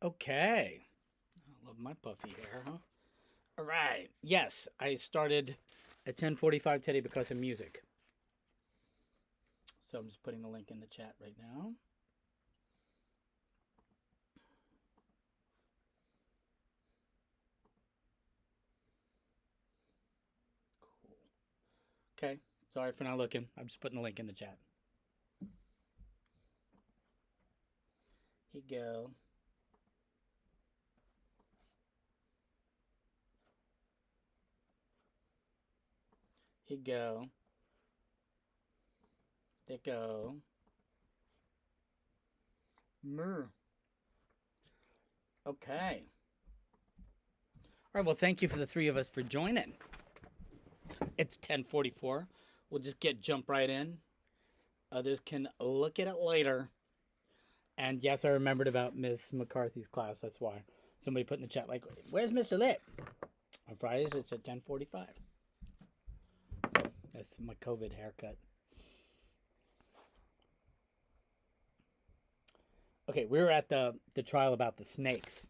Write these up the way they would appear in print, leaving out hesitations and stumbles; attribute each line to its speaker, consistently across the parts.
Speaker 1: Okay. I love my puffy hair, huh? All right. Yes, I started at 10:45 today because of music. So I'm just putting the link in the chat right now. Cool. Okay. Sorry for not looking. I'm just putting the link in the chat. Here you go. Here you go. There you go. Mer. Okay. All right. Well, thank you for the three of us for joining. It's 10:44. We'll just jump right in. Others can look at it later. And yes, I remembered about Miss McCarthy's class. That's why somebody put in the chat like, "Where's Mr. Litt?" On Fridays, it's at 10:45. That's my COVID haircut. Okay, we were at the trial about the snakes. Do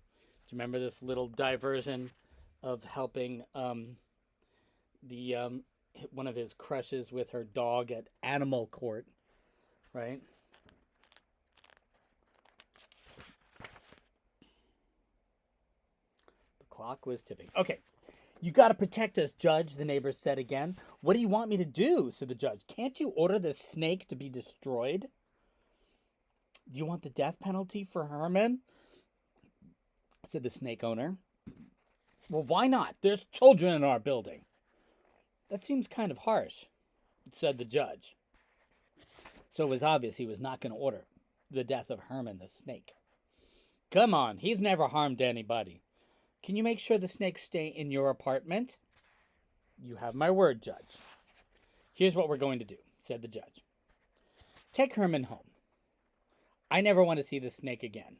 Speaker 1: you remember this little diversion of helping the one of his crushes with her dog at animal court, right? The clock was ticking. Okay. You got to protect us, Judge, the neighbors said again. What do you want me to do? Said the judge. Can't you order the snake to be destroyed? Do you want the death penalty for Herman? Said the snake owner. Well, why not? There's children in our building. That seems kind of harsh, said the judge. So it was obvious he was not going to order the death of Herman the snake. Come on, he's never harmed anybody. Can you make sure the snakes stay in your apartment? You have my word, Judge. Here's what we're going to do, said the judge. Take Herman home. I never want to see the snake again.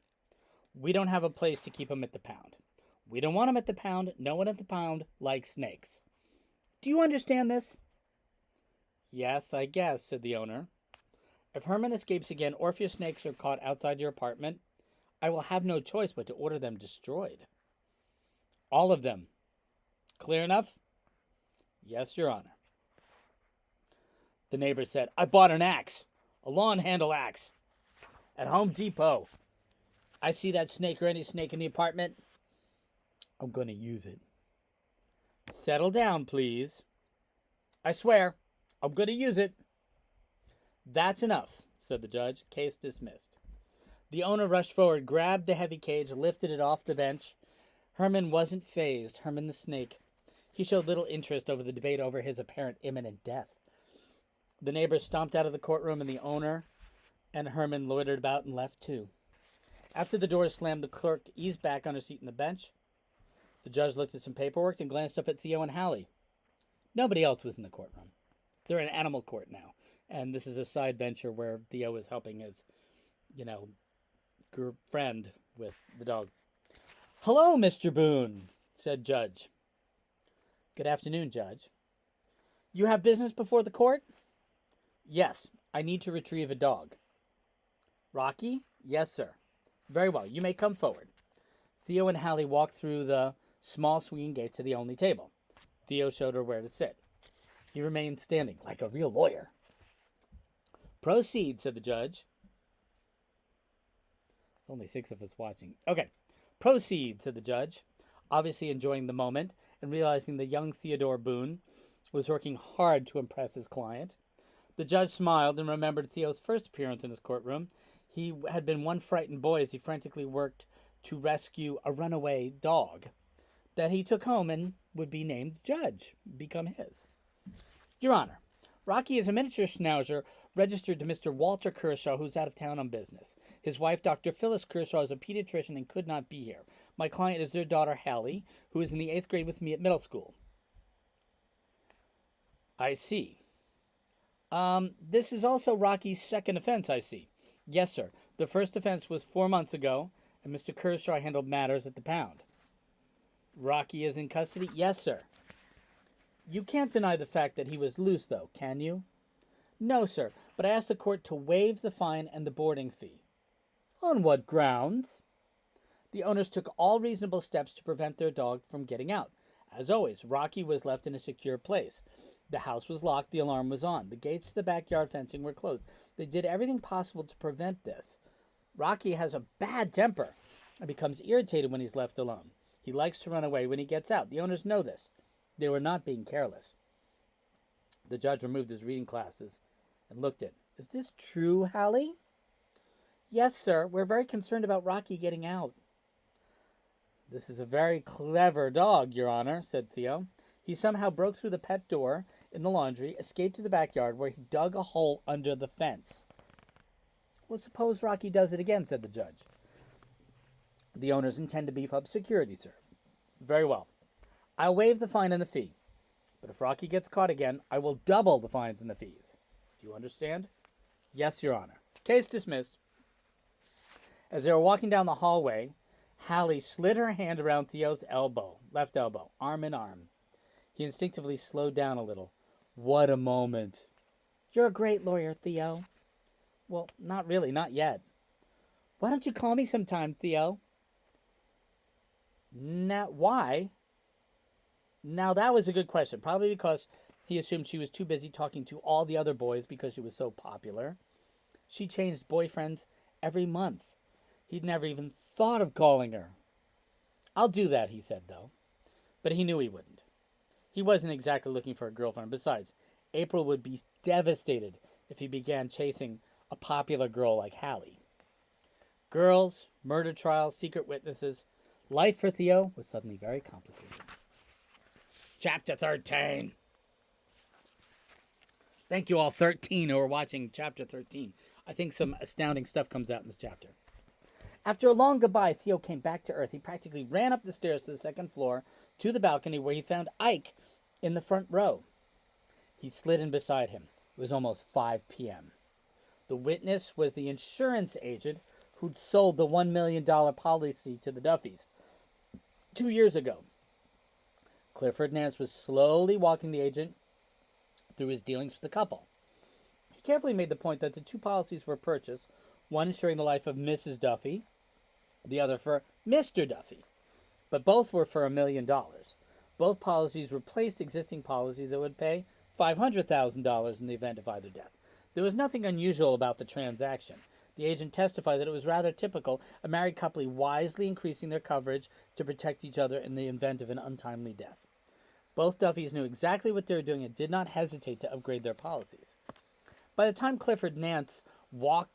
Speaker 1: We don't have a place to keep him at the pound. We don't want him at the pound. No one at the pound likes snakes. Do you understand this? Yes, I guess, said the owner. If Herman escapes again, or if your snakes are caught outside your apartment, I will have no choice but to order them destroyed. All of them. Clear enough? Yes, Your Honor. The neighbor said, I bought an axe, a lawn handle axe, at Home Depot. I see that snake or any snake in the apartment, I'm going to use it. Settle down, please. I swear, I'm going to use it. That's enough, said the judge. Case dismissed. The owner rushed forward, grabbed the heavy cage, lifted it off the bench. Herman wasn't fazed. Herman the snake. He showed little interest over the debate over his apparent imminent death. The neighbors stomped out of the courtroom, and the owner and Herman loitered about and left too. After the doors slammed, the clerk eased back on her seat in the bench. The judge looked at some paperwork and glanced up at Theo and Hallie. Nobody else was in the courtroom. They're in animal court now, and this is a side venture where Theo is helping his, friend with the dog. Hello, Mr. Boone, said Judge. Good afternoon, Judge. You have business before the court? Yes, I need to retrieve a dog. Rocky? Yes, sir. Very well, you may come forward. Theo and Hallie walked through the small swinging gate to the only table. Theo showed her where to sit. He remained standing like a real lawyer. Proceed, said the judge. There's only 6 of us watching. Okay. Proceed, said the judge, obviously enjoying the moment and realizing the young Theodore Boone was working hard to impress his client. The judge smiled and remembered Theo's first appearance in his courtroom. He had been one frightened boy as he frantically worked to rescue a runaway dog that he took home and would be named Judge, become his. Your Honor, Rocky is a miniature schnauzer registered to Mr. Walter Kershaw, who's out of town on business. His wife, Dr. Phyllis Kershaw, is a pediatrician and could not be here. My client is their daughter, Hallie, who is in the 8th grade with me at middle school. I see. This is also Rocky's second offense, I see. Yes, sir. The first offense was 4 months ago, and Mr. Kershaw handled matters at the pound. Rocky is in custody? Yes, sir. You can't deny the fact that he was loose, though, can you? No, sir, but I asked the court to waive the fine and the boarding fee. On what grounds? The owners took all reasonable steps to prevent their dog from getting out. As always, Rocky was left in a secure place. The house was locked, the alarm was on. The gates to the backyard fencing were closed. They did everything possible to prevent this. Rocky has a bad temper and becomes irritated when he's left alone. He likes to run away when he gets out. The owners know this. They were not being careless. The judge removed his reading glasses and looked at, "Is this true, Hallie?" "Yes, sir. We're very concerned about Rocky getting out." "This is a very clever dog, Your Honor," said Theo. "He somehow broke through the pet door in the laundry, escaped to the backyard where he dug a hole under the fence." "Well, suppose Rocky does it again," said the judge. "The owners intend to beef up security, sir." "Very well. I'll waive the fine and the fee. But if Rocky gets caught again, I will double the fines and the fees. Do you understand?" "Yes, Your Honor." Case dismissed. As they were walking down the hallway, Hallie slid her hand around Theo's elbow, left elbow, arm in arm. He instinctively slowed down a little. What a moment. "You're a great lawyer, Theo." "Well, not really, not yet." "Why don't you call me sometime, Theo?" Why? Now, that was a good question. Probably because he assumed she was too busy talking to all the other boys because she was so popular. She changed boyfriends every month. He'd never even thought of calling her. "I'll do that," he said, though. But he knew he wouldn't. He wasn't exactly looking for a girlfriend. Besides, April would be devastated if he began chasing a popular girl like Hallie. Girls, murder trials, secret witnesses. Life for Theo was suddenly very complicated. Chapter 13. Thank you all 13 who are watching Chapter 13. I think some astounding stuff comes out in this chapter. After a long goodbye, Theo came back to Earth. He practically ran up the stairs to the second floor to the balcony where he found Ike in the front row. He slid in beside him. It was almost 5 p.m. The witness was the insurance agent who'd sold the $1 million policy to the Duffys 2 years ago. Clifford Nance was slowly walking the agent through his dealings with the couple. He carefully made the point that the two policies were purchased, one ensuring the life of Mrs. Duffy, the other for Mr. Duffy, but both were for $1 million. Both policies replaced existing policies that would pay $500,000 in the event of either death. There was nothing unusual about the transaction. The agent testified that it was rather typical, a married couple wisely increasing their coverage to protect each other in the event of an untimely death. Both Duffys knew exactly what they were doing and did not hesitate to upgrade their policies. By the time Clifford Nance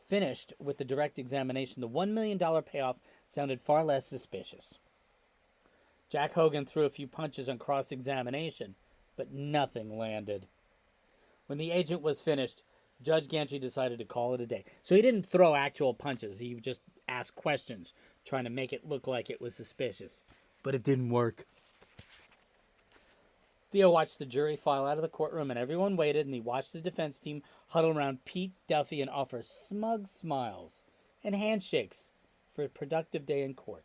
Speaker 1: finished with the direct examination, the $1 million payoff sounded far less suspicious. Jack Hogan threw a few punches on cross-examination, but nothing landed. When the agent was finished, Judge Gantry decided to call it a day. So he didn't throw actual punches. He just asked questions, trying to make it look like it was suspicious. But it didn't work. Theo watched the jury file out of the courtroom, and everyone waited, and he watched the defense team huddle around Pete Duffy and offer smug smiles and handshakes for a productive day in court.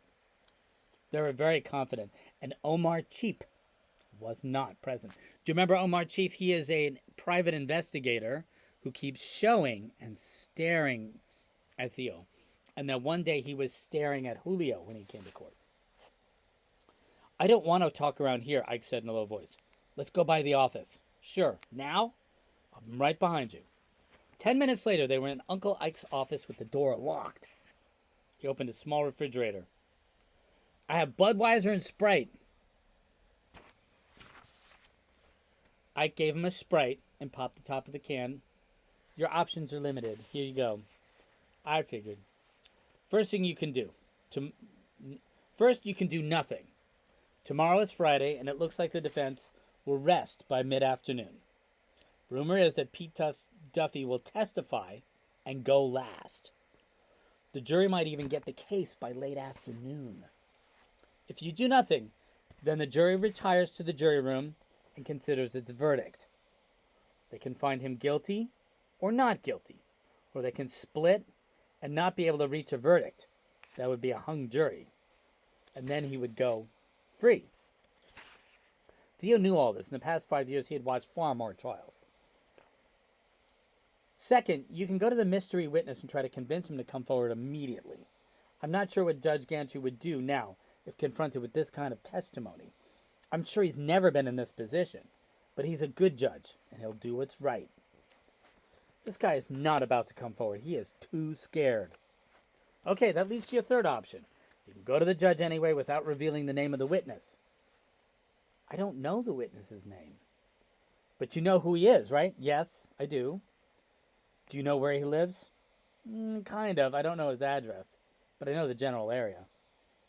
Speaker 1: They were very confident, and Omar Cheap was not present. Do you remember Omar Cheap? He is a private investigator who keeps showing and staring at Theo. And that one day he was staring at Julio when he came to court. "I don't want to talk around here," Ike said in a low voice. "Let's go by the office." "Sure. Now?" "I'm right behind you." 10 minutes later, they were in Uncle Ike's office with the door locked. He opened a small refrigerator. "I have Budweiser and Sprite." Ike gave him a Sprite and popped the top of the can. "Your options are limited. Here you go." I figured. First, you can do nothing. Tomorrow is Friday, and it looks like the defense will rest by mid-afternoon. Rumor is that Pete Duffy will testify and go last. The jury might even get the case by late afternoon. If you do nothing, then the jury retires to the jury room and considers its verdict. They can find him guilty or not guilty, or they can split and not be able to reach a verdict. That would be a hung jury. And then he would go free. Theo knew all this. In the past 5 years, he had watched far more trials. Second, you can go to the mystery witness and try to convince him to come forward immediately. I'm not sure what Judge Gantry would do now if confronted with this kind of testimony. I'm sure he's never been in this position, but he's a good judge, and he'll do what's right. This guy is not about to come forward. He is too scared. Okay, that leads to your third option. You can go to the judge anyway without revealing the name of the witness. I don't know the witness's name. But you know who he is, right? Yes, I do. Do you know where he lives? Kind of. I don't know his address, but I know the general area.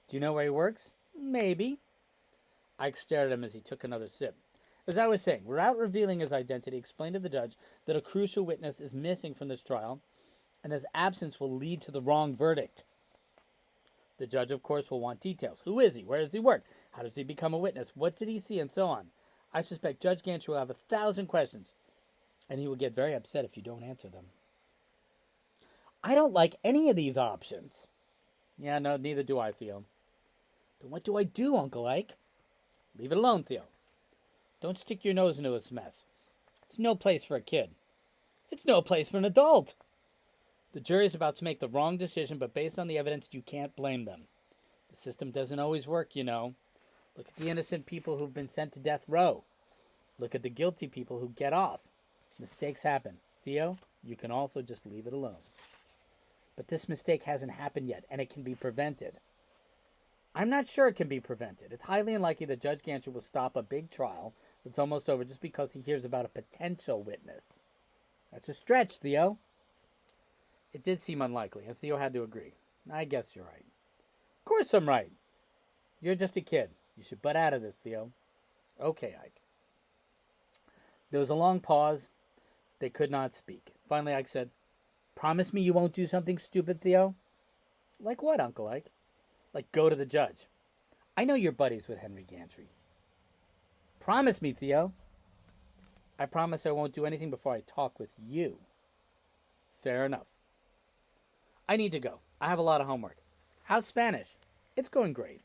Speaker 1: Do you know where he works? Maybe. Ike stared at him as he took another sip. As I was saying, without revealing his identity, explained to the judge that a crucial witness is missing from this trial, and his absence will lead to the wrong verdict. The judge, of course, will want details. Who is he? Where does he work? How does he become a witness? What did he see? And so on. I suspect Judge Gantry will have 1,000 questions, and he will get very upset if you don't answer them. I don't like any of these options. Yeah, no, neither do I, Theo. Then what do I do, Uncle Ike? Leave it alone, Theo. Don't stick your nose into this mess. It's no place for a kid. It's no place for an adult. The jury is about to make the wrong decision, but based on the evidence, you can't blame them. The system doesn't always work, you know. Look at the innocent people who've been sent to death row. Look at the guilty people who get off. Mistakes happen. Theo, you can also just leave it alone. But this mistake hasn't happened yet, and it can be prevented. I'm not sure it can be prevented. It's highly unlikely that Judge Gantry will stop a big trial that's almost over just because he hears about a potential witness. That's a stretch, Theo. It did seem unlikely, and Theo had to agree. I guess you're right. Of course I'm right. You're just a kid. You should butt out of this, Theo. Okay, Ike. There was a long pause. They could not speak. Finally, Ike said, "Promise me you won't do something stupid, Theo?" "Like what, Uncle Ike?" "Like go to the judge. I know you're buddies with Henry Gantry." "Promise me, Theo." "I promise I won't do anything before I talk with you." "Fair enough. I need to go. I have a lot of homework." "How's Spanish?" "It's going great."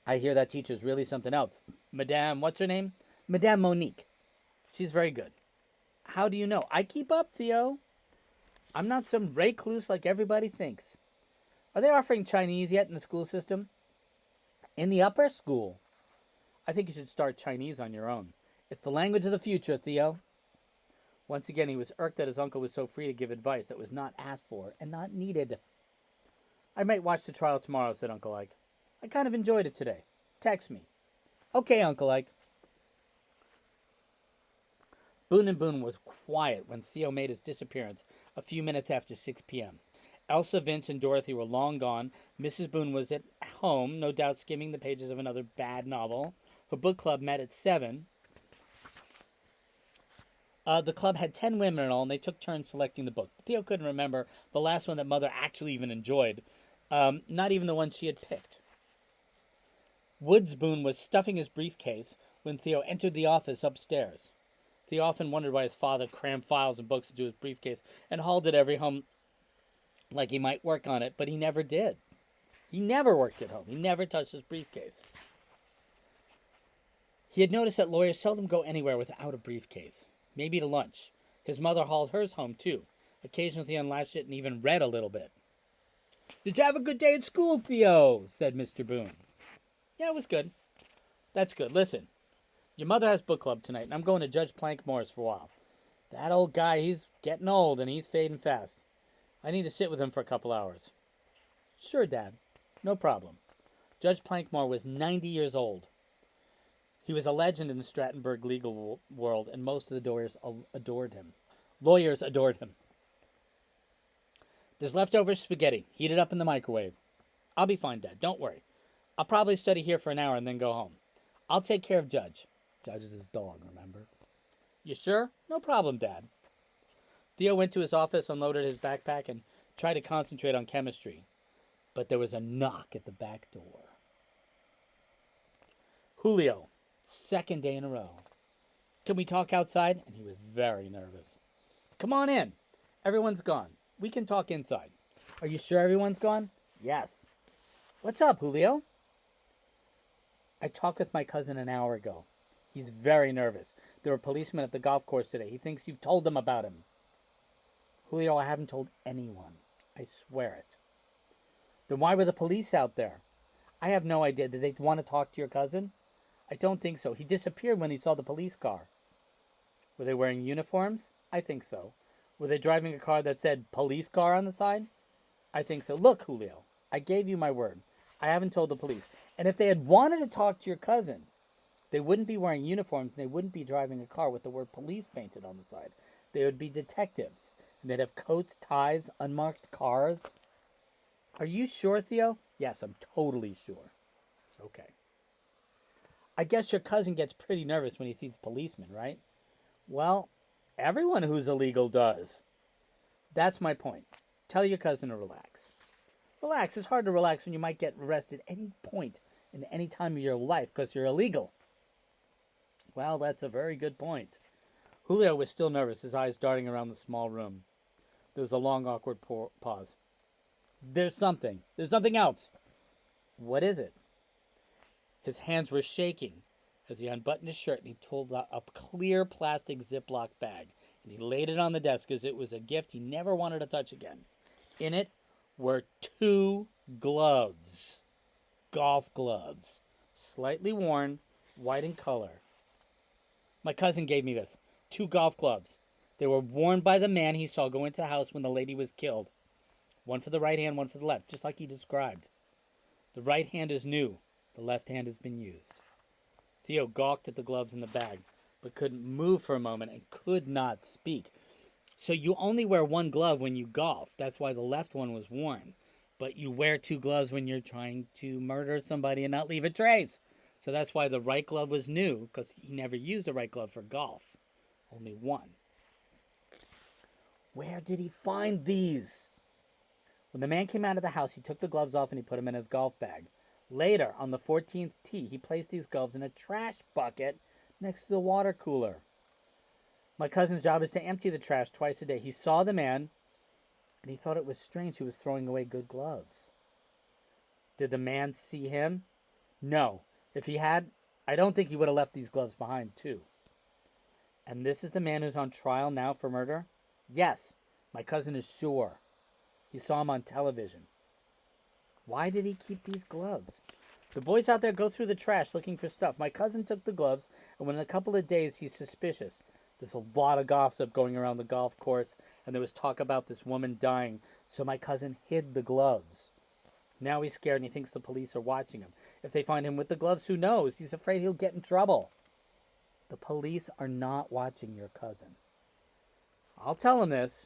Speaker 1: "I hear that teacher's really something else. Madame, what's her name?" "Madame Monique. She's very good." "How do you know?" "I keep up, Theo. I'm not some recluse like everybody thinks." "Are they offering Chinese yet in the school system?" "In the upper school." "I think you should start Chinese on your own. It's the language of the future, Theo." Once again, he was irked that his uncle was so free to give advice that was not asked for and not needed. "I might watch the trial tomorrow," said Uncle Ike. "I kind of enjoyed it today. Text me." "Okay, Uncle Ike." Boone and Boone was quiet when Theo made his disappearance a few minutes after 6 p.m. Elsa, Vince, and Dorothy were long gone. Mrs. Boone was at home, no doubt skimming the pages of another bad novel. Her book club met at 7. The club had 10 women in all, and they took turns selecting the book. Theo couldn't remember the last one that Mother actually even enjoyed, not even the one she had picked. Woods Boone was stuffing his briefcase when Theo entered the office upstairs. Theo often wondered why his father crammed files and books into his briefcase and hauled it every home like he might work on it, but he never did. He never worked at home. He never touched his briefcase. He had noticed that lawyers seldom go anywhere without a briefcase. Maybe to lunch. His mother hauled hers home, too. Occasionally he unlatched it and even read a little bit. "Did you have a good day at school, Theo?" said Mr. Boone. "Yeah, it was good." "That's good. Listen, your mother has book club tonight, and I'm going to Judge Plankmore's for a while. That old guy, he's getting old, and he's fading fast. I need to sit with him for a couple hours." "Sure, Dad. No problem." Judge Plankmore was 90 years old. He was a legend in the Strattenburg legal world, and most of the lawyers adored him. "There's leftover spaghetti. Heat it up in the microwave." "I'll be fine, Dad. Don't worry. I'll probably study here for an hour and then go home. I'll take care of Judge." Judge is his dog, remember? "You sure?" "No problem, Dad." Theo went to his office, unloaded his backpack, and tried to concentrate on chemistry. But there was a knock at the back door. Julio. Second day in a row. "Can we talk outside?" And he was very nervous. "Come on in. Everyone's gone. We can talk inside." "Are you sure everyone's gone?" "Yes." "What's up, Julio?" "I talked with my cousin an hour ago. He's very nervous. There were policemen at the golf course today. He thinks you've told them about him." "Julio, I haven't told anyone. I swear it." Then why were the police out there? I have no idea. Did they want to talk to your cousin? I don't think so. He disappeared when he saw the police car. Were they wearing uniforms? I think so. Were they driving a car that said police car on the side? I think so. Look, Julio, I gave you my word. I haven't told the police. And if they had wanted to talk to your cousin, they wouldn't be wearing uniforms and they wouldn't be driving a car with the word police painted on the side. They would be detectives. And they'd have coats, ties, unmarked cars. Are you sure, Theo? Yes, I'm totally sure. Okay. I guess your cousin gets pretty nervous when he sees policemen, right? Well, everyone who's illegal does. That's my point. Tell your cousin to relax. Relax. It's hard to relax when you might get arrested any point in any time of your life because you're illegal. Well, that's a very good point. Julio was still nervous, his eyes darting around the small room. There was a long, awkward pause. There's something. There's something else. What is it? His hands were shaking as he unbuttoned his shirt and he pulled out a clear plastic Ziploc bag. And he laid it on the desk as it was a gift he never wanted to touch again. In it were 2 gloves. Golf gloves. Slightly worn, white in color. My cousin gave me this. 2 golf gloves. They were worn by the man he saw go into the house when the lady was killed. One for the right hand, one for the left, just like he described. The right hand is new. The left hand has been used. Theo gawked at the gloves in the bag, but couldn't move for a moment and could not speak. So you only wear 1 glove when you golf. That's why the left one was worn. But you wear 2 gloves when you're trying to murder somebody and not leave a trace. So that's why the right glove was new, because he never used the right glove for golf. Only 1. Where did he find these? When the man came out of the house, he took the gloves off and he put them in his golf bag. Later, on the 14th tee, he placed these gloves in a trash bucket next to the water cooler. My cousin's job is to empty the trash twice a day. He saw the man, and he thought it was strange he was throwing away good gloves. Did the man see him? No. If he had, I don't think he would have left these gloves behind, too. And this is the man who's on trial now for murder? Yes, my cousin is sure. He saw him on television. Why did he keep these gloves? The boys out there go through the trash looking for stuff. My cousin took the gloves, and within a couple of days, he's suspicious. There's a lot of gossip going around the golf course, and there was talk about this woman dying, so my cousin hid the gloves. Now he's scared, and he thinks the police are watching him. If they find him with the gloves, who knows? He's afraid he'll get in trouble. The police are not watching your cousin. I'll tell him this.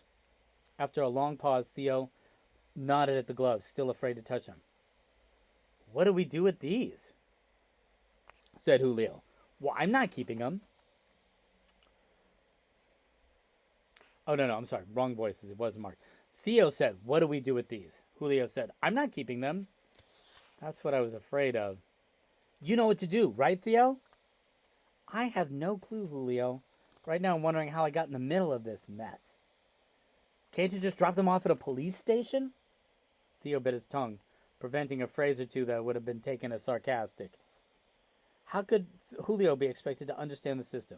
Speaker 1: After a long pause, Theo nodded at the gloves, still afraid to touch them. What do we do with these? Said Julio. Well, I'm not keeping them. Oh, no, I'm sorry. Wrong voices. It wasn't Mark. Theo said, what do we do with these? Julio said, I'm not keeping them. That's what I was afraid of. You know what to do, right, Theo? I have no clue, Julio. Right now I'm wondering how I got in the middle of this mess. Can't you just drop them off at a police station? Theo bit his tongue, preventing a phrase or two that would have been taken as sarcastic. How could Julio be expected to understand the system?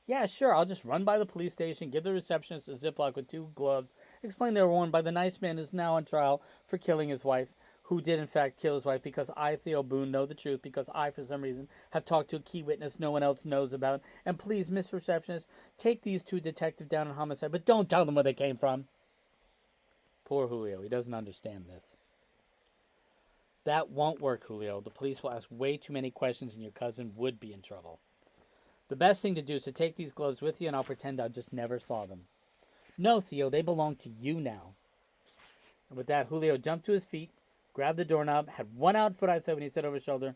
Speaker 1: Yeah, sure, I'll just run by the police station, give the receptionist a Ziploc with 2 gloves, explain they were worn by the nice man who's now on trial for killing his wife, who did in fact kill his wife, because I, Theo Boone, know the truth, because I, for some reason, have talked to a key witness no one else knows about, and please, Miss Receptionist, take these 2 detectives down on homicide, but don't tell them where they came from. Poor Julio, he doesn't understand this. That won't work, Julio. The police will ask way too many questions and your cousin would be in trouble. The best thing to do is to take these gloves with you and I'll pretend I just never saw them. No, Theo, they belong to you now. And with that, Julio jumped to his feet, grabbed the doorknob, had one out foot outside when he said over his shoulder,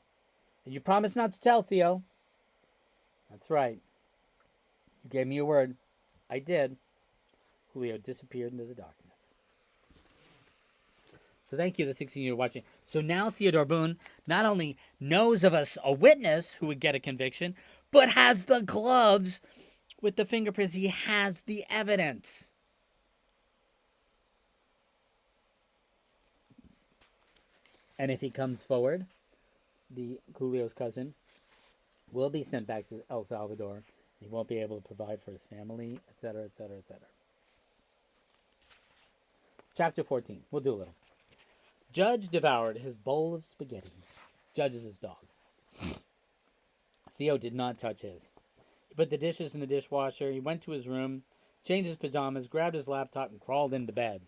Speaker 1: and you promised not to tell, Theo. That's right. You gave me your word. I did. Julio disappeared into the darkness. So thank you, the 16 you're watching. So now Theodore Boone not only knows of a witness who would get a conviction, but has the gloves with the fingerprints. He has the evidence. And if he comes forward, the Julio's cousin will be sent back to El Salvador. He won't be able to provide for his family, etc., etc., etc. Chapter 14. We'll do a little. Judge devoured his bowl of spaghetti. Judge is his dog. Theo did not touch his. He put the dishes in the dishwasher. He went to his room, changed his pajamas, grabbed his laptop, and crawled into bed.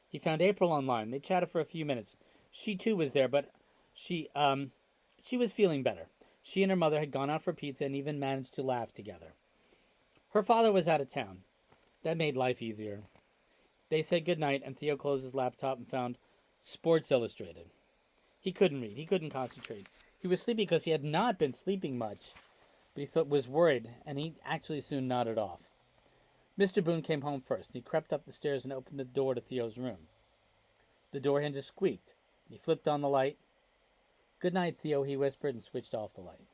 Speaker 1: He found April online. They chatted for a few minutes. She too was there, but she was feeling better. She and her mother had gone out for pizza and even managed to laugh together. Her father was out of town. That made life easier. They said goodnight, and Theo closed his laptop and found Sports Illustrated. He couldn't read. He couldn't concentrate. He was sleepy because he had not been sleeping much, but he was worried, and he actually soon nodded off. Mr. Boone came home first. He crept up the stairs and opened the door to Theo's room. The door hinges squeaked. He flipped on the light. "Good night, Theo," he whispered, and switched off the light.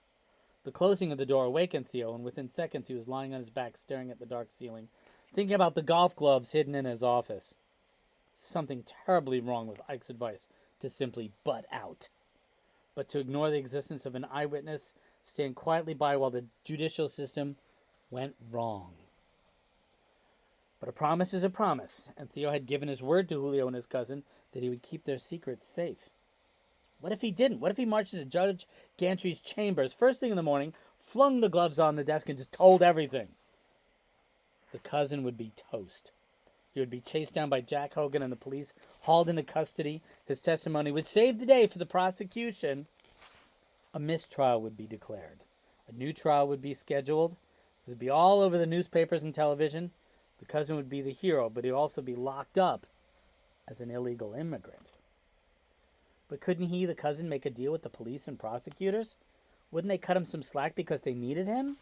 Speaker 1: The closing of the door awakened Theo, and within seconds he was lying on his back staring at the dark ceiling, thinking about the golf gloves hidden in his office. Something terribly wrong with Ike's advice to simply butt out. But to ignore the existence of an eyewitness, stand quietly by while the judicial system went wrong. But a promise is a promise, and Theo had given his word to Julio and his cousin that he would keep their secrets safe. What if he didn't? What if he marched into Judge Gantry's chambers first thing in the morning, flung the gloves on the desk, and just told everything? The cousin would be toast. He would be chased down by Jack Hogan and the police, hauled into custody. His testimony would save the day for the prosecution. A mistrial would be declared. A new trial would be scheduled. It would be all over the newspapers and television. The cousin would be the hero, but he'd also be locked up as an illegal immigrant. But couldn't he, the cousin, make a deal with the police and prosecutors? Wouldn't they cut him some slack because they needed him?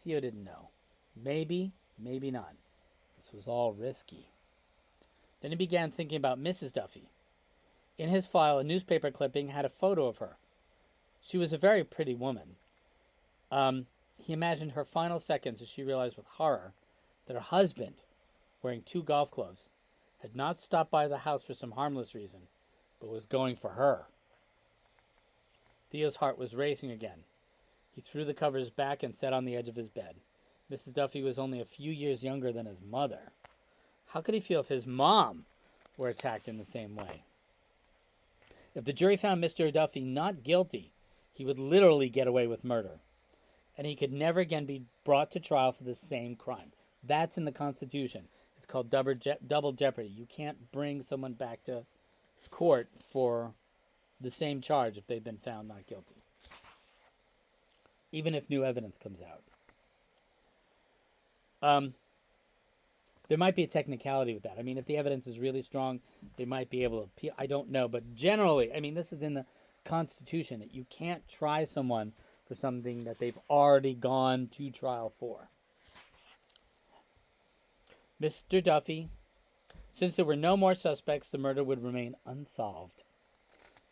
Speaker 1: Theo didn't know. Maybe, maybe not. This was all risky. Then he began thinking about Mrs. Duffy. In his file, a newspaper clipping had a photo of her. She was a very pretty woman. He imagined her final seconds as she realized with horror that her husband, wearing 2 golf gloves, had not stopped by the house for some harmless reason, but was going for her. Theo's heart was racing again. He threw the covers back and sat on the edge of his bed. Mrs. Duffy was only a few years younger than his mother. How could he feel if his mom were attacked in the same way? If the jury found Mr. Duffy not guilty, he would literally get away with murder, and he could never again be brought to trial for the same crime. That's in the Constitution. It's called double jeopardy. You can't bring someone back to court for the same charge if they've been found not guilty, even if new evidence comes out. There might be a technicality with that. I mean, if the evidence is really strong, they might be able to appeal. I don't know. But generally, I mean, this is in the Constitution that you can't try someone for something that they've already gone to trial for. Mr. Duffy, since there were no more suspects, the murder would remain unsolved.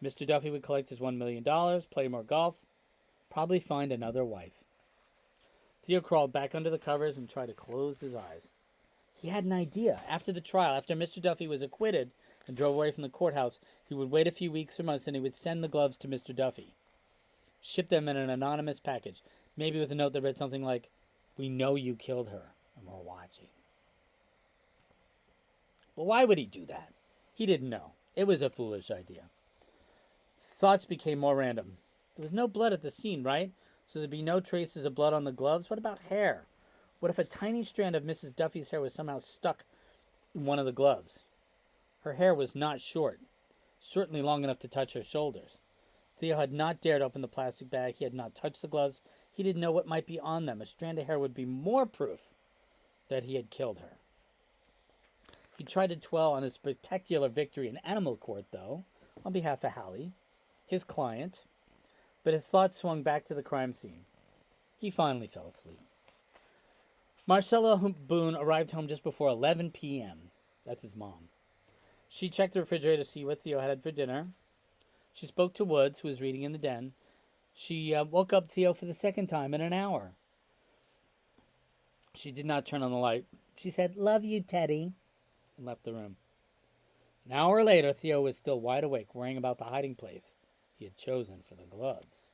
Speaker 1: Mr. Duffy would collect his $1 million, play more golf, probably find another wife. Theo crawled back under the covers and tried to close his eyes. He had an idea. After the trial, after Mr. Duffy was acquitted and drove away from the courthouse, he would wait a few weeks or months and he would send the gloves to Mr. Duffy. Ship them in an anonymous package, maybe with a note that read something like, "We know you killed her, and we're watching." But why would he do that? He didn't know. It was a foolish idea. Thoughts became more random. There was no blood at the scene, right? So there'd be no traces of blood on the gloves. What about hair? What if a tiny strand of Mrs. Duffy's hair was somehow stuck in one of the gloves? Her hair was not short, certainly long enough to touch her shoulders. Theo had not dared open the plastic bag. He had not touched the gloves. He didn't know what might be on them. A strand of hair would be more proof that he had killed her. He tried to dwell on his spectacular victory in animal court, though, on behalf of Hallie, his client, but his thoughts swung back to the crime scene. He finally fell asleep. Marcella Boone arrived home just before 11 p.m. That's his mom. She checked the refrigerator to see what Theo had for dinner. She spoke to Woods, who was reading in the den. She woke up Theo for the second time in an hour. She did not turn on the light. She said, "Love you, Teddy," and left the room. An hour later, Theo was still wide awake, worrying about the hiding place he had chosen for the gloves.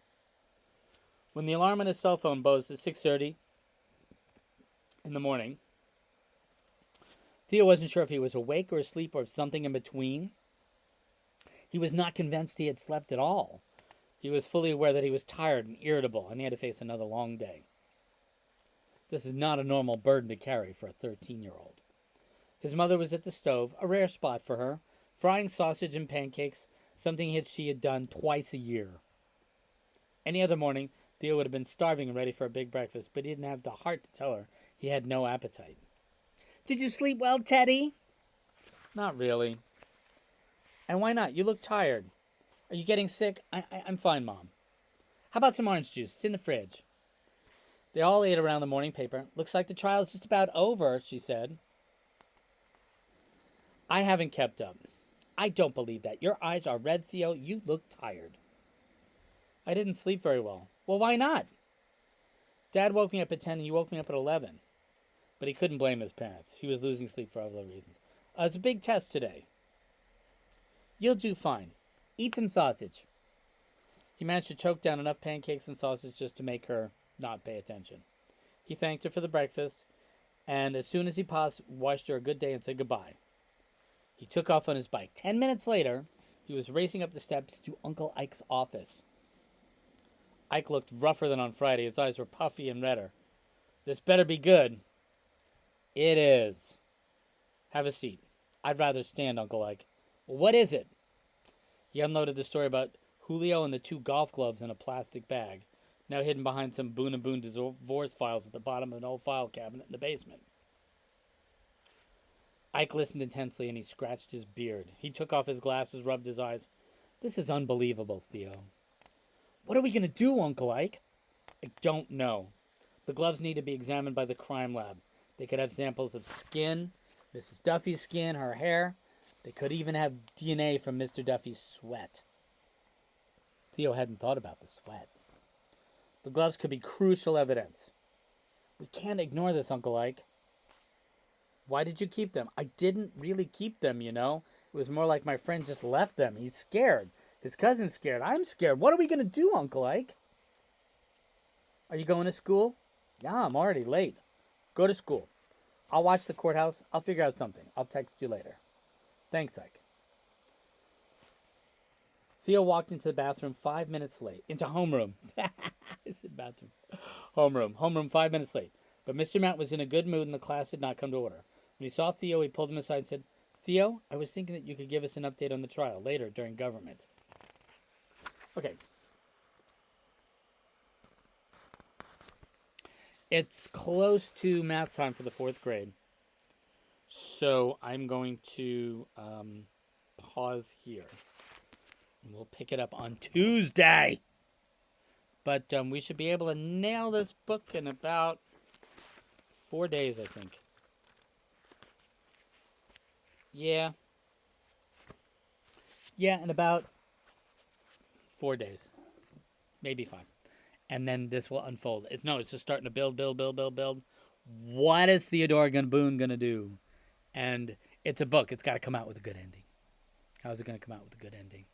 Speaker 1: When the alarm on his cell phone buzzed at 6:30 in the morning, Theo wasn't sure if he was awake or asleep or something in between. He was not convinced he had slept at all. He was fully aware that he was tired and irritable, and he had to face another long day. This is not a normal burden to carry for a 13-year-old. His mother was at the stove, a rare spot for her, frying sausage and pancakes, something she had done twice a year. Any other morning, Theo would have been starving and ready for a big breakfast, but he didn't have the heart to tell her he had no appetite. "Did you sleep well, Teddy?" "Not really." "And why not? You look tired. Are you getting sick?" I'm fine, Mom." "How about some orange juice? It's in the fridge." They all ate around the morning paper. "Looks like the trial's just about over," she said. "I haven't kept up." "I don't believe that. Your eyes are red, Theo. You look tired." "I didn't sleep very well." "Well, why not?" "Dad woke me up at 10 and you woke me up at 11. But he couldn't blame his parents. He was losing sleep for other reasons. It's a big test today." "You'll do fine. Eat some sausage." He managed to choke down enough pancakes and sausage just to make her not pay attention. He thanked her for the breakfast, and as soon as he paused, wished her a good day and said goodbye. He took off on his bike. 10 minutes later, he was racing up the steps to Uncle Ike's office. Ike looked rougher than on Friday. His eyes were puffy and redder. "This better be good." "It is." "Have a seat." "I'd rather stand, Uncle Ike." "Well, what is it?" He unloaded the story about Julio and the 2 golf gloves in a plastic bag, now hidden behind some Boone and Boone divorce files at the bottom of an old file cabinet in the basement. Ike listened intensely and he scratched his beard. He took off his glasses, rubbed his eyes. "This is unbelievable, Theo." "What are we going to do, Uncle Ike?" "I don't know. The gloves need to be examined by the crime lab. They could have samples of skin, Mrs. Duffy's skin, her hair. They could even have DNA from Mr. Duffy's sweat." Theo hadn't thought about the sweat. "The gloves could be crucial evidence." "We can't ignore this, Uncle Ike." "Why did you keep them?" "I didn't really keep them, you know. It was more like my friend just left them. He's scared. His cousin's scared. I'm scared. What are we going to do, Uncle Ike?" "Are you going to school?" "Yeah, I'm already late." "Go to school. I'll watch the courthouse. I'll figure out something. I'll text you later." "Thanks, Ike." Theo walked into the bathroom 5 minutes late. Into homeroom. I said bathroom. Homeroom. Homeroom 5 minutes late. But Mr. Mount was in a good mood and the class had not come to order. When he saw Theo, he pulled him aside and said, "Theo, I was thinking that you could give us an update on the trial later during government." Okay. It's close to math time for the 4th grade. So I'm going to pause here. And we'll pick it up on Tuesday. But we should be able to nail this book in about 4 days, I think. Yeah. Yeah, in about 4 days. Maybe 5. And then this will unfold. It's just starting to build. What is Theodore Boone going to do? And it's a book. It's got to come out with a good ending. How's it going to come out with a good ending?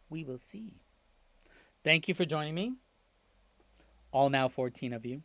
Speaker 1: We will see. Thank you for joining me. All now 14 of you.